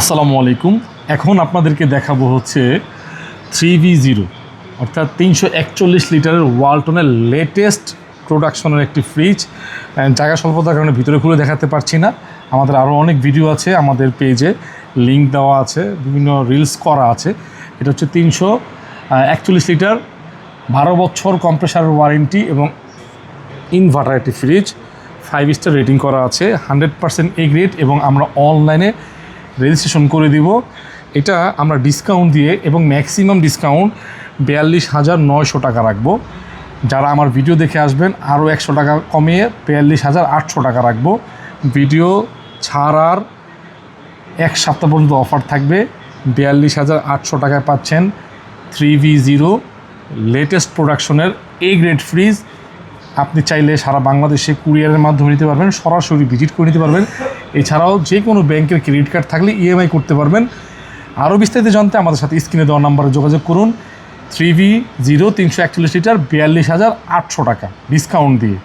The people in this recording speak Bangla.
আসসালামু আলাইকুম। এখন আপনাদেরকে দেখাবো হচ্ছে 3V0 অর্থাৎ 341 লিটারের ওয়ালটনের লেটেস্ট প্রোডাকশনের একটি ফ্রিজ। জায়গা স্বল্পতার কারণে ভিতরে খুলে দেখাতে পারছি না। আমাদের আরও অনেক ভিডিও আছে, আমাদের পেজে লিঙ্ক দেওয়া আছে, বিভিন্ন রিলস করা আছে। এটা হচ্ছে 341 লিটার, 12 বছর কম্প্রেসার ওয়ারেন্টি এবং ইনভার্টার একটি ফ্রিজ। 5 স্টার রেটিং করা আছে, 100% এ গ্রেড এবং আমরা অনলাইনে রেজিস্ট্রেশন করে দিব। এটা আমরা ডিসকাউন্ট দিয়ে এবং ম্যাক্সিমাম ডিসকাউন্ট 42,900 টাকা রাখবো। যারা আমার ভিডিও দেখে আসবেন আরও 100 টাকা কমিয়ে 42,800 টাকা রাখবো। ভিডিও ছাড়ার এক সপ্তাহ পর্যন্ত অফার থাকবে। 42,800 টাকায় পাচ্ছেন 3V0 লেটেস্ট প্রোডাকশনের এ গ্রেড ফ্রিজ। আপনি চাইলে সারা বাংলাদেশে কুরিয়ারের মাধ্যমে নিতে পারবেন, সরাসরি ভিজিট করে নিতে পারবেন। এছাড়াও যে কোনো ব্যাংকের ক্রেডিট কার্ড থাকলে ইএমআই করতে পারবেন। আরও বিস্তারিত জানতে আমাদের সাথে স্ক্রিনে দেওয়া নাম্বারে যোগাযোগ করুন। 3V0 341 লিটার 42,800 টাকা ডিসকাউন্ট দিয়ে।